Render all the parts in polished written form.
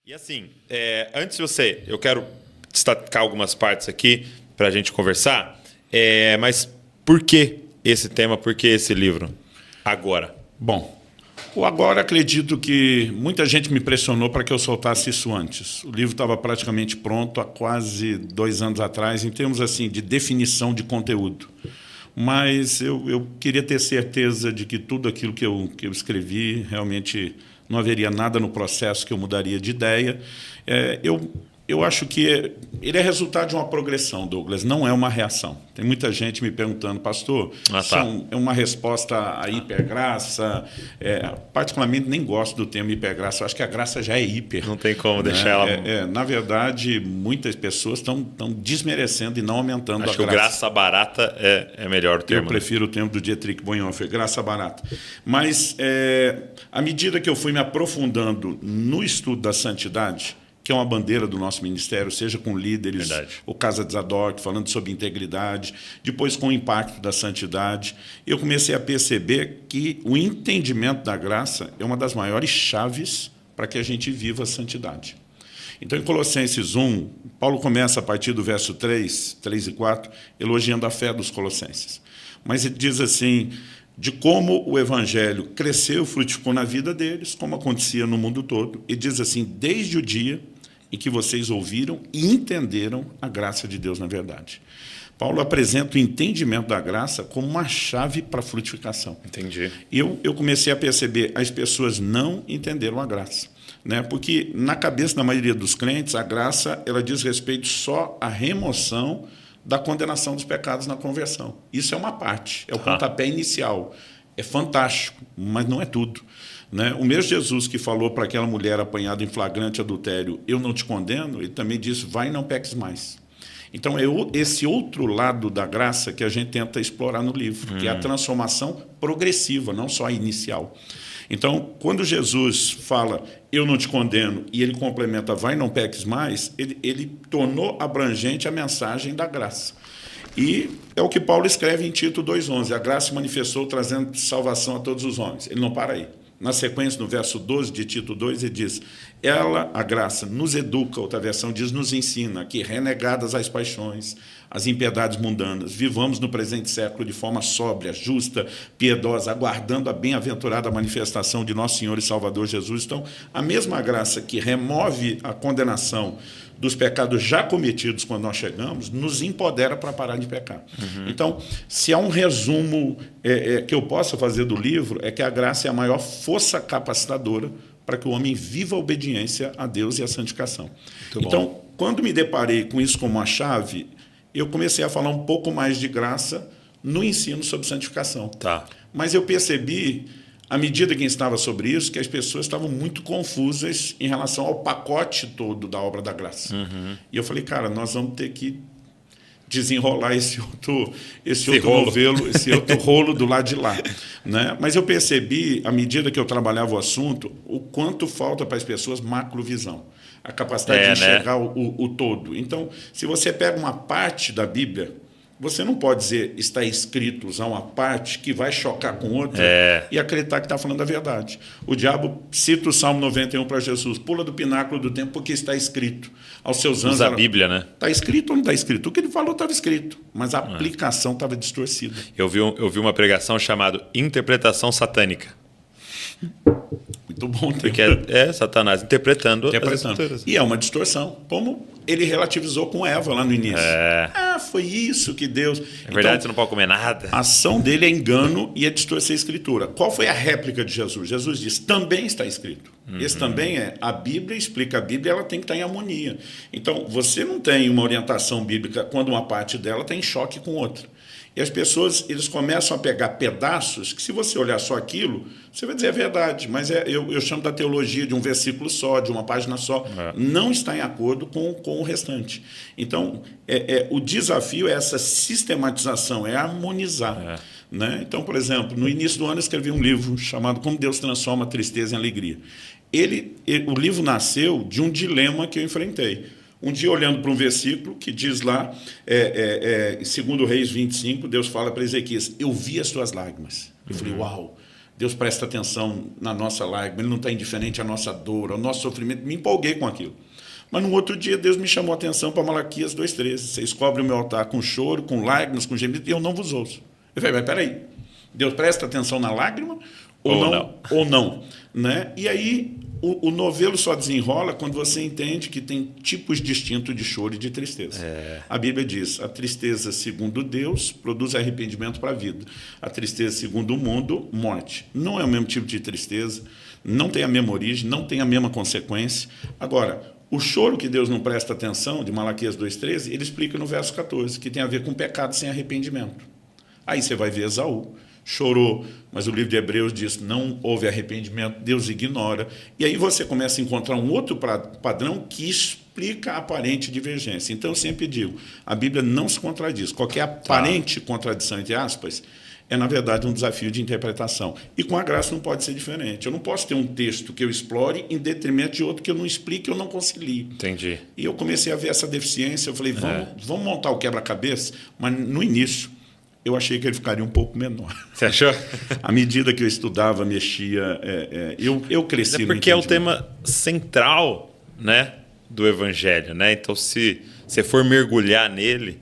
E assim, antes de eu quero destacar algumas partes aqui para a gente conversar, mas por que esse tema, por que esse livro agora? Bom, o agora acredito que muita gente me pressionou para que eu soltasse isso antes. O livro estava praticamente pronto há quase 2 anos atrás, em termos assim de definição de conteúdo. Mas eu queria ter certeza de que tudo aquilo que eu escrevi realmente não haveria nada no processo que eu mudaria de ideia. Eu acho que ele é resultado de uma progressão, Douglas, não é uma reação. Tem muita gente me perguntando, pastor, é uma resposta à hipergraça? Particularmente nem gosto do termo hipergraça, eu acho que a graça já é hiper. Não tem como deixar ela... Na verdade, muitas pessoas estão desmerecendo e não aumentando a graça. Acho que o graça barata é melhor o termo. Eu prefiro o termo do Dietrich Bonhoeffer, graça barata. Mas, à medida que eu fui me aprofundando no estudo da santidade, que é uma bandeira do nosso ministério, seja com líderes, o Casa de Zadok, falando sobre integridade, depois com o impacto da santidade, eu comecei a perceber que o entendimento da graça é uma das maiores chaves para que a gente viva a santidade. Então, em Colossenses 1, Paulo começa a partir do verso 3 e 4, elogiando a fé dos colossenses. Mas ele diz assim, de como o evangelho cresceu e frutificou na vida deles, como acontecia no mundo todo. E diz assim, desde o dia em que vocês ouviram e entenderam a graça de Deus na verdade. Paulo apresenta o entendimento da graça como uma chave para a frutificação. Entendi. E eu comecei a perceber, as pessoas não entenderam a graça. Porque na cabeça da maioria dos crentes, a graça ela diz respeito só à remoção da condenação dos pecados na conversão. Isso é uma parte, é o pontapé inicial. É fantástico, mas não é tudo. O mesmo Jesus que falou para aquela mulher apanhada em flagrante adultério, eu não te condeno, ele também disse, vai e não peques mais. Então, é esse outro lado da graça que a gente tenta explorar no livro, que é a transformação progressiva, não só a inicial. Então, quando Jesus fala, eu não te condeno, e ele complementa, vai e não peques mais, ele tornou abrangente a mensagem da graça. E é o que Paulo escreve em Tito 2,11, a graça se manifestou trazendo salvação a todos os homens. Ele não para aí. Na sequência, no verso 12 de Tito 2, ele diz, ela, a graça, nos educa, outra versão diz, nos ensina que, renegadas as paixões, as impiedades mundanas, vivamos no presente século de forma sóbria, justa, piedosa, aguardando a bem-aventurada manifestação de nosso Senhor e Salvador Jesus. Então, a mesma graça que remove a condenação dos pecados já cometidos quando nós chegamos, nos empodera para parar de pecar. Então, se há um resumo que eu possa fazer do livro, é que a graça é a maior força capacitadora para que o homem viva a obediência a Deus e a santificação. Então, quando me deparei com isso como uma chave, eu comecei a falar um pouco mais de graça no ensino sobre santificação. Mas eu percebi, à medida que estava sobre isso, que as pessoas estavam muito confusas em relação ao pacote todo da obra da graça. E eu falei, cara, nós vamos ter que desenrolar esse outro novelo, esse outro rolo do lado de lá. Mas eu percebi, à medida que eu trabalhava o assunto, o quanto falta para as pessoas macrovisão, a capacidade de enxergar o todo. Então, se você pega uma parte da Bíblia, você não pode dizer, está escrito, usar uma parte que vai chocar com outra e acreditar que está falando a verdade. O diabo cita o Salmo 91 para Jesus, pula do pináculo do tempo porque está escrito. Aos seus anos... Usa a Bíblia, né? Está escrito ou não está escrito? O que ele falou estava escrito, mas a aplicação estava distorcida. Eu vi uma pregação chamada Interpretação Satânica. Muito bom. Porque é Satanás interpretando as escrituras. E é uma distorção, como ele relativizou com Eva lá no início. Foi isso que Deus... Na verdade, você não pode comer nada. A ação dele é engano e é distorcer a Escritura. Qual foi a réplica de Jesus? Jesus disse, também está escrito. Esse também a Bíblia explica a Bíblia, ela tem que estar em harmonia. Então, você não tem uma orientação bíblica quando uma parte dela está em choque com outra. E as pessoas, eles começam a pegar pedaços que, se você olhar só aquilo, você vai dizer, é verdade, mas eu chamo da teologia de um versículo só, de uma página só, não está em acordo com o restante. Então, o desafio é essa sistematização, é harmonizar. Então, por exemplo, no início do ano eu escrevi um livro chamado Como Deus Transforma a Tristeza em Alegria. O livro nasceu de um dilema que eu enfrentei. Um dia, olhando para um versículo que diz lá, segundo Reis 25, Deus fala para Ezequias, eu vi as tuas lágrimas. Eu falei, uau, Deus presta atenção na nossa lágrima, Ele não está indiferente à nossa dor, ao nosso sofrimento. Me empolguei com aquilo. Mas no outro dia, Deus me chamou a atenção para Malaquias 2,13. Vocês cobrem o meu altar com choro, com lágrimas, com gemidos, e eu não vos ouço. Eu falei, mas peraí, Deus presta atenção na lágrima ou não? Né? E aí, o novelo só desenrola quando você entende que tem tipos distintos de choro e de tristeza. A Bíblia diz, a tristeza segundo Deus produz arrependimento para a vida. A tristeza segundo o mundo, morte. Não é o mesmo tipo de tristeza, não tem a mesma origem, não tem a mesma consequência. Agora, o choro que Deus não presta atenção, de Malaquias 2,13, ele explica no verso 14, que tem a ver com pecado sem arrependimento. Aí você vai ver Esaú, chorou, mas o livro de Hebreus diz, não houve arrependimento, Deus ignora. E aí você começa a encontrar um outro padrão que explica a aparente divergência. Então eu sempre digo, a Bíblia não se contradiz. Qualquer aparente contradição, entre aspas, é, na verdade, um desafio de interpretação. E com a graça não pode ser diferente. Eu não posso ter um texto que eu explore em detrimento de outro que eu não explique, eu não concilie. Entendi. E eu comecei a ver essa deficiência, eu falei, vamos montar o quebra-cabeça, mas no início eu achei que ele ficaria um pouco menor. Você achou? À medida que eu estudava, mexia, eu cresci no porque é o tema central, né, do Evangelho, né? Então, se você for mergulhar nele,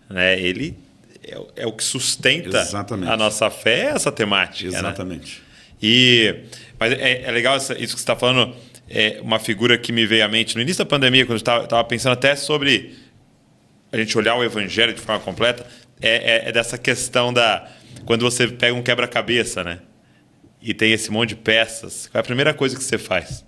né, ele é o que sustenta a nossa fé, essa temática. Exatamente. Né? Mas é legal isso que você está falando, é uma figura que me veio à mente no início da pandemia, quando eu estava pensando até sobre a gente olhar o Evangelho de forma completa, é dessa questão quando você pega um quebra-cabeça, né? E tem esse monte de peças, qual é a primeira coisa que você faz?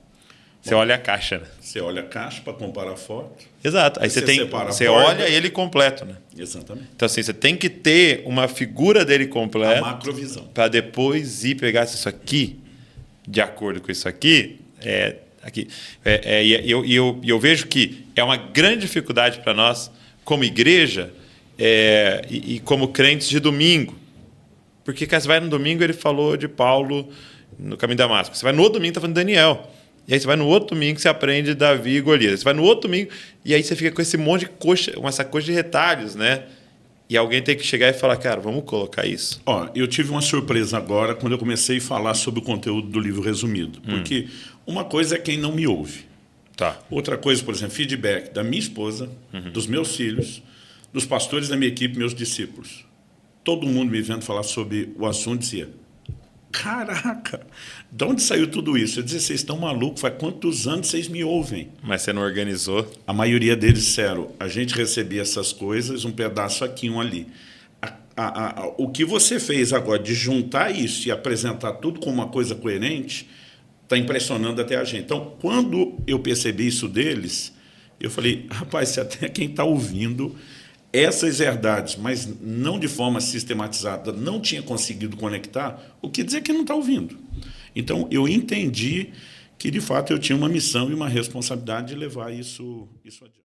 Você olha a caixa, né? Você olha a caixa para comparar a foto. Exato. Aí você olha ele completo, né? Exatamente. Então, assim, você tem que ter uma figura dele completa. A macrovisão. Para depois ir pegar isso aqui, de acordo com isso aqui, aqui. E eu vejo que é uma grande dificuldade para nós, como igreja, e como crentes de domingo. Porque, cara, você vai no domingo, ele falou de Paulo no caminho de Damasco. Você vai no outro domingo, está falando de Daniel. E aí você vai no outro domingo, você aprende Davi e Golias. Você vai no outro domingo, e aí você fica com esse monte de coxa, com essa coxa de retalhos, né? E alguém tem que chegar e falar, cara, vamos colocar isso. Eu tive uma surpresa agora quando eu comecei a falar sobre o conteúdo do livro resumido. Porque uma coisa é quem não me ouve. Tá. Outra coisa, por exemplo, feedback da minha esposa, dos meus filhos, dos pastores da minha equipe, meus discípulos. Todo mundo me vendo falar sobre o assunto dizia, caraca, de onde saiu tudo isso? Eu dizia, vocês estão malucos, faz quantos anos vocês me ouvem? Mas você não organizou? A maioria deles disseram, a gente recebia essas coisas, um pedaço aqui, um ali. O que você fez agora de juntar isso e apresentar tudo como uma coisa coerente, está impressionando até a gente. Então, quando eu percebi isso deles, eu falei, rapaz, se até quem está ouvindo essas verdades, mas não de forma sistematizada, não tinha conseguido conectar, o que dizer que não está ouvindo? Então, eu entendi que, de fato, eu tinha uma missão e uma responsabilidade de levar isso adiante.